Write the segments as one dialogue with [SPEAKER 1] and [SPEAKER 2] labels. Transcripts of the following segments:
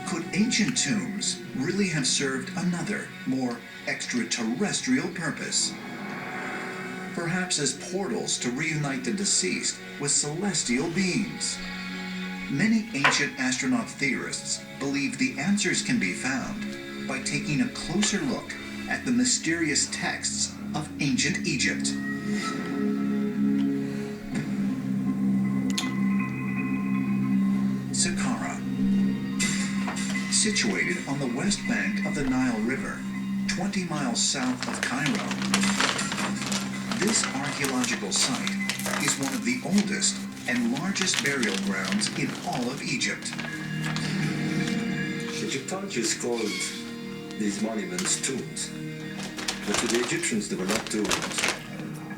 [SPEAKER 1] Could ancient tombs really have served another, more extraterrestrial purpose? Perhaps as portals to reunite the deceased with celestial beings. Many ancient astronaut theorists believe the answers can be found by taking a closer look at the mysterious texts of ancient Egypt. Saqqara. Situated on the west bank of the Nile River, 20 miles south of Cairo, this archaeological site is one of the oldest and largest burial grounds in all of Egypt.
[SPEAKER 2] Egyptologists called these monuments tombs, but to the Egyptians they were not tombs.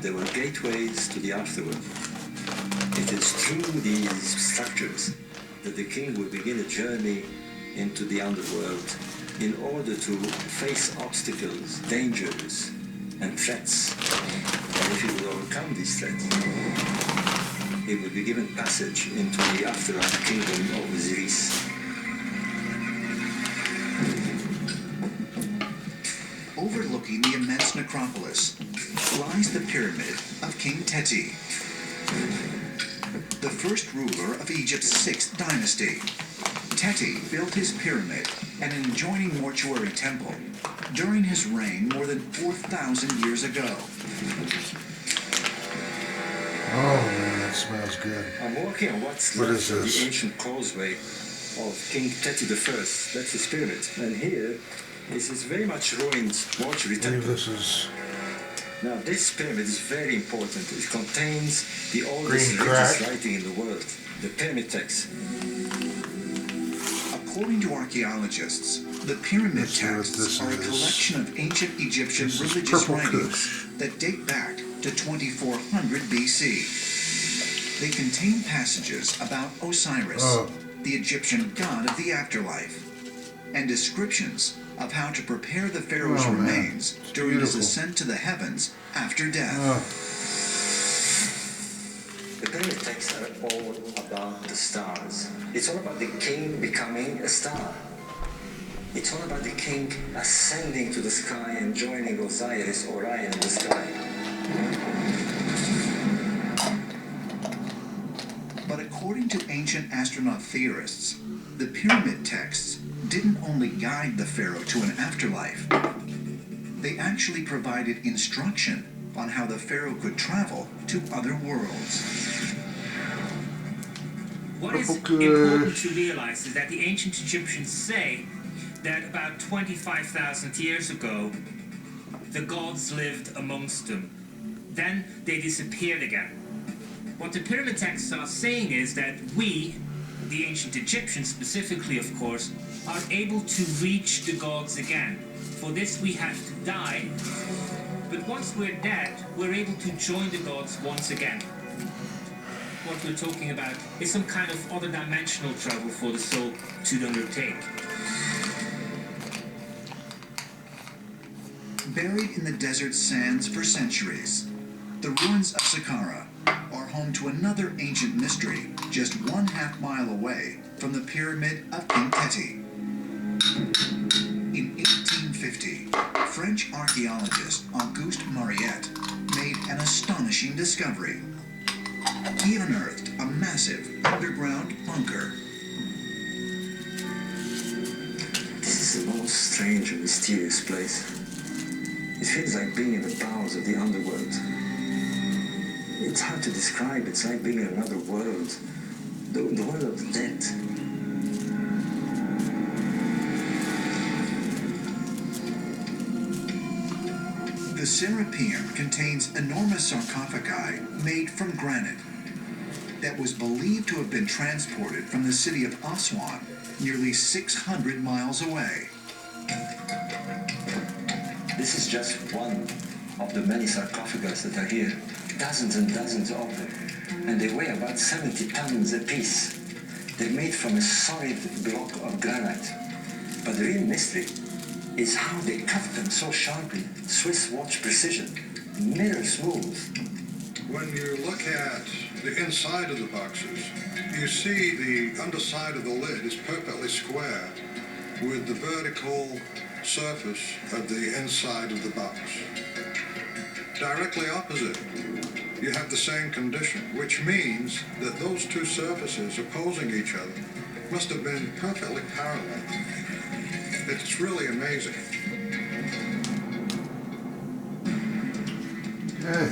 [SPEAKER 2] They were gateways to the afterworld. It is through these structures that the king will begin a journey into the underworld in order to face obstacles, dangers, and threats. And if he will overcome these threats, he will be given passage into the afterlife kingdom of Osiris.
[SPEAKER 1] Overlooking the immense necropolis lies the pyramid of King Teti, the first ruler of Egypt's 6th dynasty. Teti built his pyramid and an adjoining mortuary temple during his reign more than 4,000 years ago.
[SPEAKER 3] Oh man, that smells good.
[SPEAKER 2] I'm walking on what's left of the ancient causeway of King Teti I. That's his pyramid. And here is his very much ruined mortuary temple.
[SPEAKER 3] This is...
[SPEAKER 2] Now this pyramid is very important. It contains the oldest religious writing in the world, the pyramid text.
[SPEAKER 1] According to archaeologists, the pyramid texts are a collection of ancient Egyptian religious writings that date back to 2400 BC. They contain passages about Osiris, the Egyptian god of the afterlife, and descriptions of how to prepare the pharaoh's remains during his ascent to the heavens after death.
[SPEAKER 2] The pyramid texts are all about the stars. It's all about the king becoming a star. It's all about the king ascending to the sky and joining Osiris, Orion in the sky.
[SPEAKER 1] But according to ancient astronaut theorists, the pyramid texts didn't only guide the pharaoh to an afterlife. They actually provided instruction on how the pharaoh could travel to other worlds.
[SPEAKER 4] What is important to realize is that the ancient Egyptians say that about 25,000 years ago, the gods lived amongst them. Then they disappeared again. What the pyramid texts are saying is that we, the ancient Egyptians specifically of course, are able to reach the gods again. For this we have to die, but once we're dead, we're able to join the gods once again. What we're talking about is some kind of other dimensional travel for the soul to undertake.
[SPEAKER 1] Buried in the desert sands for centuries, the ruins of Saqqara are home to another ancient mystery just 1/2 mile away from the pyramid of King Teti. In 1850, French archaeologist Auguste Mariette made an astonishing discovery. He unearthed a massive underground bunker.
[SPEAKER 2] This is the most strange and mysterious place. It feels like being in the bowels of the underworld. It's hard to describe. It's like being in another world, the world of the dead.
[SPEAKER 1] The Serapeum contains enormous sarcophagi made from granite that was believed to have been transported from the city of Aswan, nearly 600 miles away.
[SPEAKER 2] This is just one of the many sarcophagus that are here. Dozens and dozens of them. And they weigh about 70 tons apiece. They're made from a solid block of granite. But the real mystery is how they cut them so sharply. Swiss watch precision. Mirror smooth.
[SPEAKER 5] When you look at the inside of the boxes, you see the underside of the lid is perfectly square, with the vertical surface of the inside of the box. Directly opposite, you have the same condition, which means that those two surfaces opposing each other must have been perfectly parallel. It's really amazing.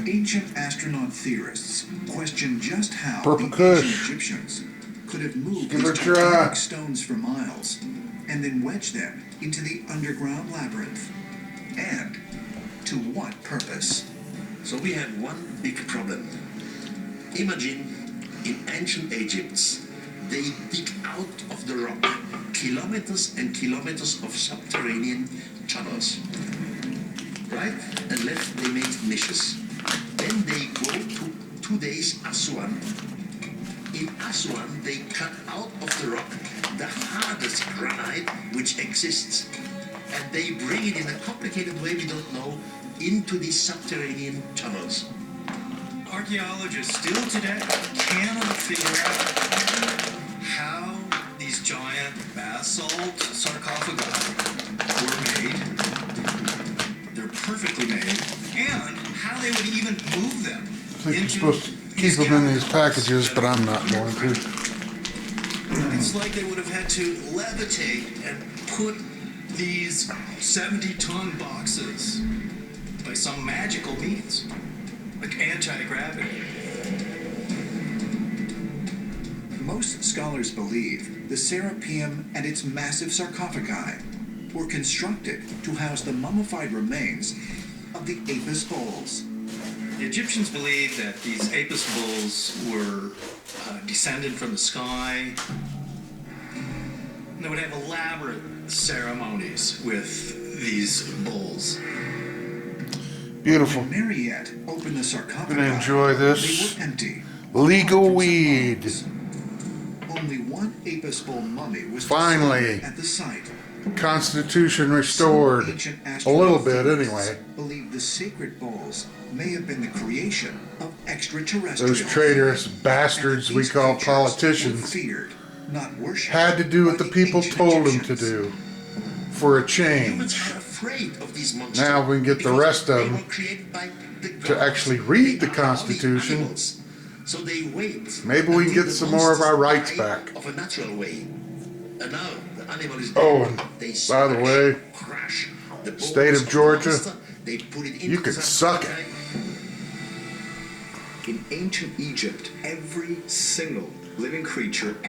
[SPEAKER 1] Ancient astronaut theorists question just how
[SPEAKER 3] Purple
[SPEAKER 1] the
[SPEAKER 3] Kush.
[SPEAKER 1] ancient Egyptians could have moved
[SPEAKER 3] Give
[SPEAKER 1] these
[SPEAKER 3] it a try.
[SPEAKER 1] gigantic stones for miles and then wedged them into the underground labyrinth. And to what purpose?
[SPEAKER 6] So we have one big problem. Imagine in ancient Egypt, they dig out of the rock kilometers and kilometers of subterranean tunnels. Right? And left they made niches. Then they go to today's Aswan. In Aswan they cut out of the rock the hardest granite which exists. And they bring it in a complicated way we don't know into these subterranean tunnels.
[SPEAKER 7] Archaeologists still today cannot figure out how these giant basalt sarcophagi were made. They're perfectly made, and how they would even move them.
[SPEAKER 3] I think you're supposed to keep them in these packages, but I'm not going to.
[SPEAKER 7] It's like they would have had to levitate and put these 70-ton boxes by some magical means, like anti-gravity.
[SPEAKER 1] Most scholars believe the Serapeum and its massive sarcophagi were constructed to house the mummified remains of the Apis bulls.
[SPEAKER 7] The Egyptians believed that these Apis bulls were descended from the sky. And they would have elaborate ceremonies with these bulls.
[SPEAKER 3] Beautiful.
[SPEAKER 1] When Mariette opened the sarcophagi,
[SPEAKER 3] Gonna enjoy this.
[SPEAKER 1] they were empty.
[SPEAKER 3] Legal weed.
[SPEAKER 1] Only one Apis bull mummy was
[SPEAKER 3] Finally.
[SPEAKER 1] discovered at the site.
[SPEAKER 3] Constitution restored.
[SPEAKER 1] Some ancient
[SPEAKER 3] A little
[SPEAKER 1] astronaut
[SPEAKER 3] bit,
[SPEAKER 1] theorists
[SPEAKER 3] anyway.
[SPEAKER 1] believe the sacred bulls may have been the creation of extraterrestrials.
[SPEAKER 3] Those traitorous bastards we call politicians
[SPEAKER 1] feared, not worshipped,
[SPEAKER 3] had to do what
[SPEAKER 1] by
[SPEAKER 3] the people
[SPEAKER 1] ancient
[SPEAKER 3] told them to
[SPEAKER 1] Egyptians.
[SPEAKER 3] do for a
[SPEAKER 6] Humans
[SPEAKER 3] change.
[SPEAKER 6] are afraid of these monsters.
[SPEAKER 3] Now we can get the
[SPEAKER 6] because
[SPEAKER 3] rest of
[SPEAKER 6] they
[SPEAKER 3] them
[SPEAKER 6] were created by the
[SPEAKER 3] to
[SPEAKER 6] gods.
[SPEAKER 3] actually read
[SPEAKER 6] They
[SPEAKER 3] the
[SPEAKER 6] are only
[SPEAKER 3] Constitution.
[SPEAKER 6] animals. So they wait.
[SPEAKER 3] Maybe we can
[SPEAKER 6] until
[SPEAKER 3] get
[SPEAKER 6] the
[SPEAKER 3] some more of our
[SPEAKER 6] monsters
[SPEAKER 3] rights
[SPEAKER 6] die
[SPEAKER 3] back.
[SPEAKER 6] Of a natural way. And now the animal is
[SPEAKER 3] Oh,
[SPEAKER 6] dead.
[SPEAKER 3] and
[SPEAKER 6] They
[SPEAKER 3] by the
[SPEAKER 6] smash,
[SPEAKER 3] way,
[SPEAKER 6] crash the bones
[SPEAKER 3] state of
[SPEAKER 6] the
[SPEAKER 3] Georgia,
[SPEAKER 6] monster, they put it into
[SPEAKER 3] you could
[SPEAKER 6] the
[SPEAKER 3] suck it.
[SPEAKER 6] sarcophagi.
[SPEAKER 2] In ancient Egypt, every single living creature